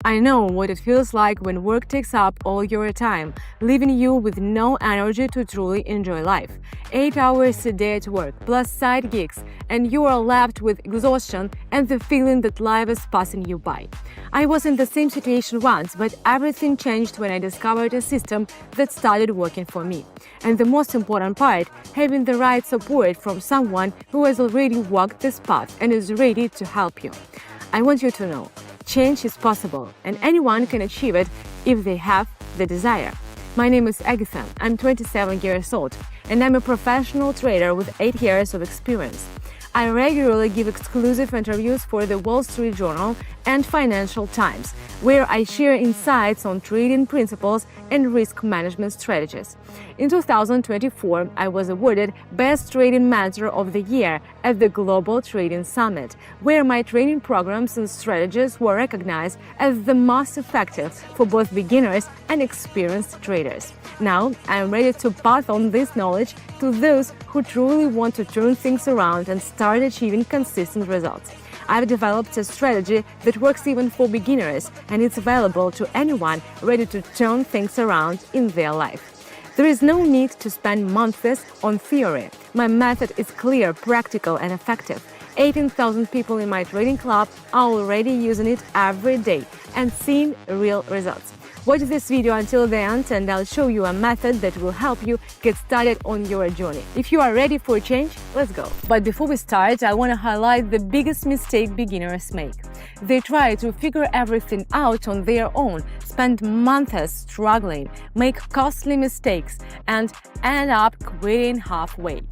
I know what it feels like when work takes up all your time, leaving you with no energy to truly enjoy life. 8 hours a day at work, plus side gigs, and you are left with exhaustion and the feeling that life is passing you by. I was in the same situation once, but everything changed when I discovered a system that started working for me. And the most important part, having the right support from someone who has already walked this path and is ready to help you. I want you to know, change is possible, and anyone can achieve it if they have the desire. My name is Agatha, I'm 27 years old, and I'm a professional trader with 8 years of experience. I regularly give exclusive interviews for the Wall Street Journal and Financial Times, where I share insights on trading principles and risk management strategies. In 2024, I was awarded Best Trading Mentor of the Year at the Global Trading Summit, where my training programs and strategies were recognized as the most effective for both beginners and experienced traders. Now, I am ready to pass on this knowledge to those who truly want to turn things around and start achieving consistent results. I've developed a strategy that works even for beginners, and it's available to anyone ready to turn things around in their life. There is no need to spend months on theory. My method is clear, practical, and effective. 18,000 people in my trading club are already using it every day and seeing real results. Watch this video until the end and I'll show you a method that will help you get started on your journey. If you are ready for a change, let's go. But before we start, I want to highlight the biggest mistake beginners make. They try to figure everything out on their own, spend months struggling, make costly mistakes, and end up quitting halfway.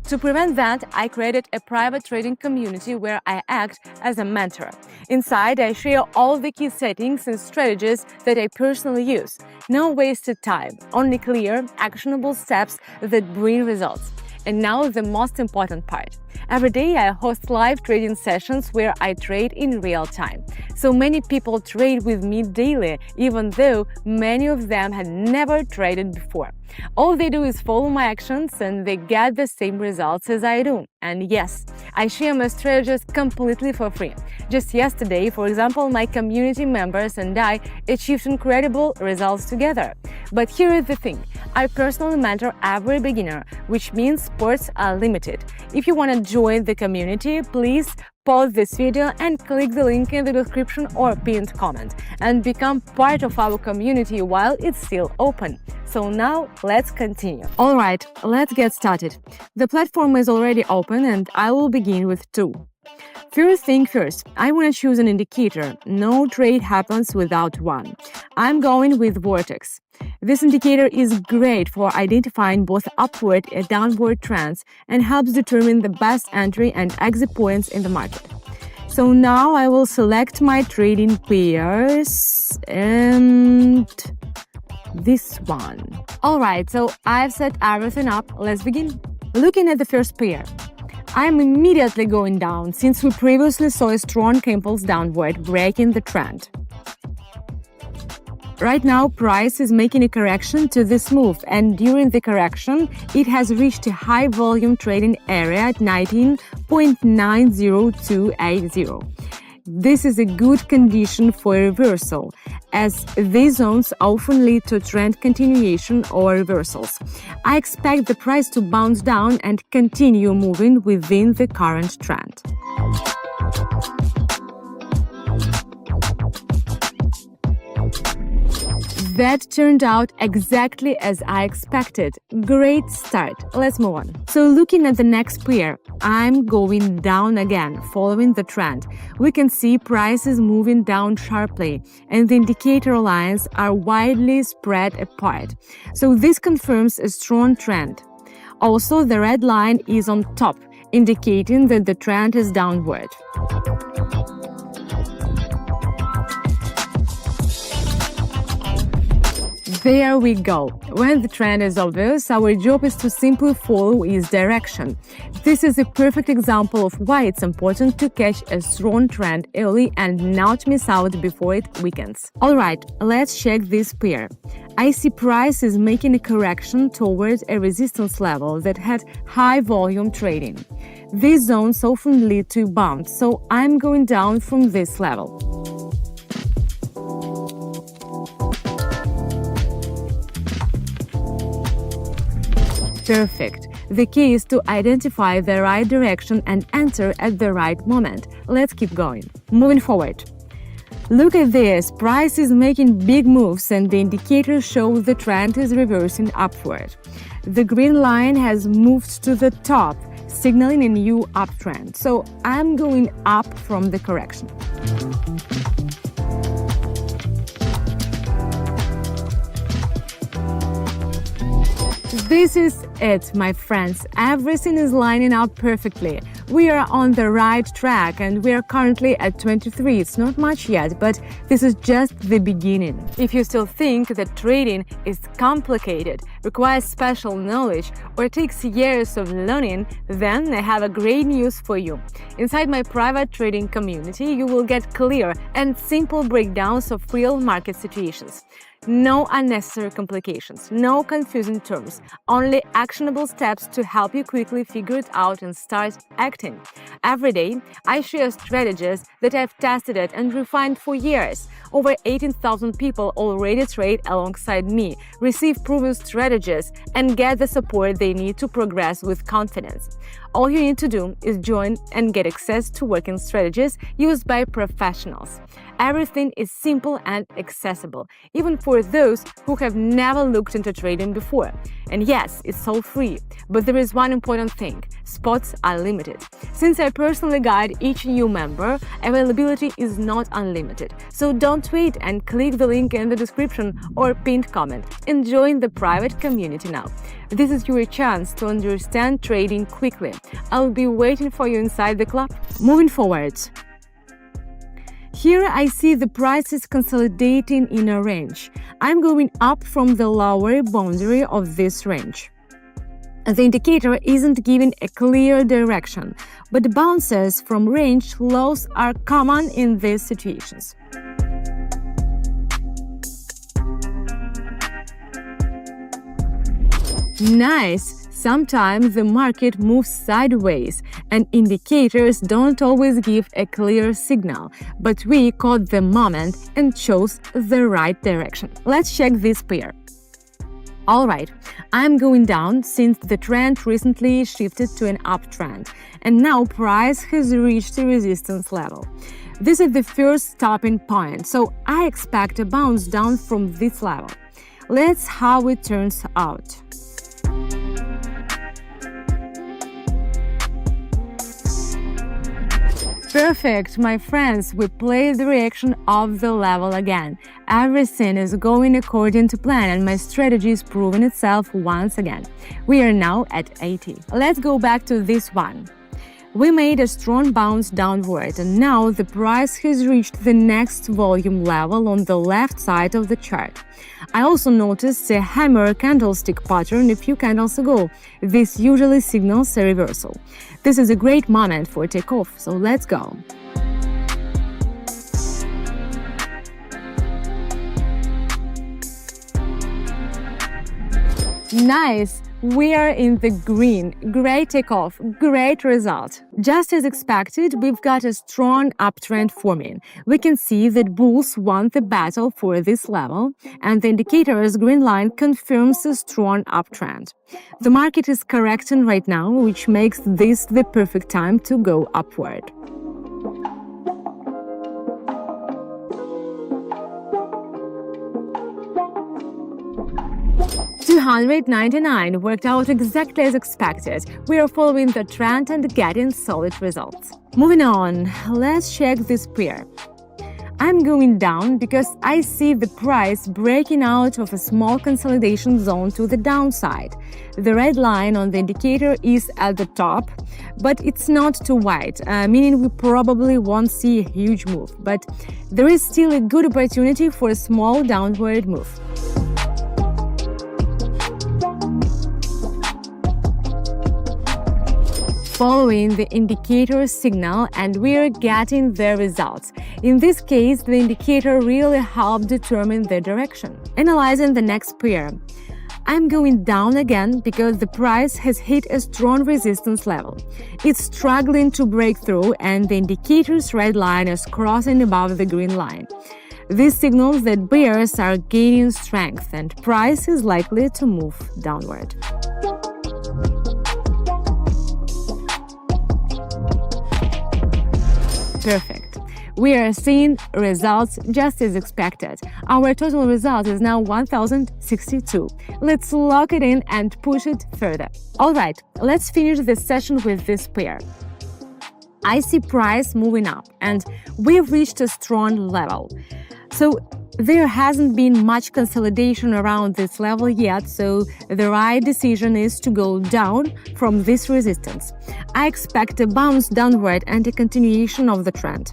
To prevent that, I created a private trading community where I act as a mentor. Inside, I share all the key settings and strategies that I personally use. No wasted time, only clear, actionable steps that bring results. And now the most important part. Every day I host live trading sessions where I trade in real time. So many people trade with me daily, even though many of them had never traded before. All they do is follow my actions and they get the same results as I do. And yes, I share my strategies completely for free. Just yesterday, for example, my community members and I achieved incredible results together. But here is the thing, I personally mentor every beginner, which means spots are limited. If you want to join the community, please pause this video and click the link in the description or pinned comment and become part of our community while it's still open. So now let's continue. Alright, let's get started. The platform is already open and I will begin with 2. First thing first, I want to choose an indicator. No trade happens without one. I'm going with Quotex. This indicator is great for identifying both upward and downward trends and helps determine the best entry and exit points in the market. So now I will select my trading pairs and this one. Alright, so I've set everything up. Let's begin. Looking at the first pair. I'm immediately going down since we previously saw a strong impulse downward, breaking the trend. Right now, price is making a correction to this move, and during the correction, it has reached a high volume trading area at 19.90280. This is a good condition for a reversal, as these zones often lead to trend continuation or reversals. I expect the price to bounce down and continue moving within the current trend. That turned out exactly as I expected. Great start. Let's move on. So looking at the next pair, I'm going down again, following the trend. We can see prices moving down sharply, and the indicator lines are widely spread apart. So this confirms a strong trend. Also, the red line is on top, indicating that the trend is downward. There we go. When the trend is obvious, our job is to simply follow its direction. This is a perfect example of why it's important to catch a strong trend early and not miss out before it weakens. Alright, let's check this pair. I see price is making a correction towards a resistance level that had high volume trading. These zones often lead to bounce, so I'm going down from this level. Perfect. The key is to identify the right direction and enter at the right moment. Let's keep going. Moving forward. Look at this, price is making big moves and the indicators show the trend is reversing upward. The green line has moved to the top, signaling a new uptrend. So I'm going up from the correction. This is it, my friends. Everything is lining up perfectly. We are on the right track and we are currently at 23. It's not much yet, but this is just the beginning. If you still think that trading is complicated, requires special knowledge, or takes years of learning, then I have a great news for you. Inside my private trading community, you will get clear and simple breakdowns of real market situations. No unnecessary complications, no confusing terms, only actionable steps to help you quickly figure it out and start acting. Every day, I share strategies that I've tested it and refined for years. Over 18,000 people already trade alongside me, receive proven strategies, and get the support they need to progress with confidence. All you need to do is join and get access to working strategies used by professionals. Everything is simple and accessible, even for those who have never looked into trading before. And yes, it's all free, but there is one important thing: spots are limited. Since I personally guide each new member, availability is not unlimited. So don't wait and click the link in the description or pinned comment and join the private community now. This is your chance to understand trading quickly. I'll be waiting for you inside the club. Moving forward. Here I see the prices consolidating in a range. I'm going up from the lower boundary of this range. The indicator isn't giving a clear direction, but bounces from range lows are common in these situations. Nice! Sometimes the market moves sideways and indicators don't always give a clear signal, but we caught the moment and chose the right direction. Let's check this pair. Alright, I'm going down since the trend recently shifted to an uptrend, and now price has reached a resistance level. This is the first stopping point, so I expect a bounce down from this level. Let's see how it turns out. Perfect, my friends, we played the reaction of the level again. Everything is going according to plan and my strategy is proving itself once again. We are now at 80. Let's go back to this one. We made a strong bounce downward and now the price has reached the next volume level on the left side of the chart. I also noticed a hammer candlestick pattern a few candles ago. This usually signals a reversal. This is a great moment for takeoff, so let's go. Nice! We are in the green. Great takeoff, great result. Just as expected, we've got a strong uptrend forming. We can see that bulls won the battle for this level, and the indicator's green line confirms a strong uptrend. The market is correcting right now, which makes this the perfect time to go upward. $299 worked out exactly as expected. We are following the trend and getting solid results. Moving on, let's check this pair. I'm going down because I see the price breaking out of a small consolidation zone to the downside. The red line on the indicator is at the top, but it's not too wide, meaning we probably won't see a huge move. But there is still a good opportunity for a small downward move. Following the indicator signal and we're getting the results. In this case, the indicator really helped determine the direction. Analyzing the next pair. I'm going down again because the price has hit a strong resistance level. It's struggling to break through and the indicator's red line is crossing above the green line. This signals that bears are gaining strength and price is likely to move downward. Perfect. We are seeing results just as expected. Our total result is now 1062. Let's lock it in and push it further. Alright, let's finish this session with this pair. I see price moving up and we've reached a strong level. So there hasn't been much consolidation around this level yet, so the right decision is to go down from this resistance. I expect a bounce downward and a continuation of the trend.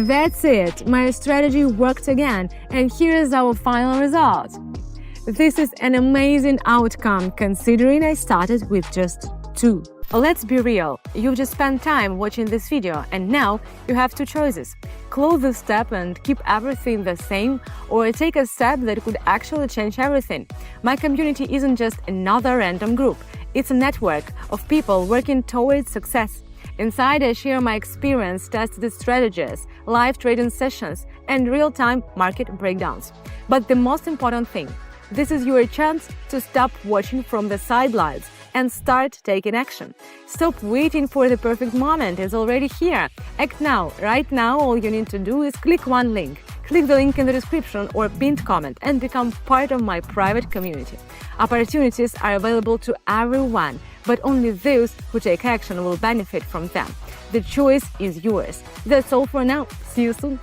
That's it, my strategy worked again, and here is our final result. This is an amazing outcome considering I started with just 2. Let's be real, you've just spent time watching this video and now you have 2 choices. Close the step and keep everything the same, or take a step that could actually change everything. My community isn't just another random group, it's a network of people working towards success. Inside, I share my experience, tested strategies, live trading sessions, and real-time market breakdowns. But the most important thing, this is your chance to stop watching from the sidelines and start taking action. Stop waiting for the perfect moment, it's already here. Act now. Right now, all you need to do is click one link. Click the link in the description or pinned comment and become part of my private community. Opportunities are available to everyone, but only those who take action will benefit from them. The choice is yours. That's all for now. See you soon.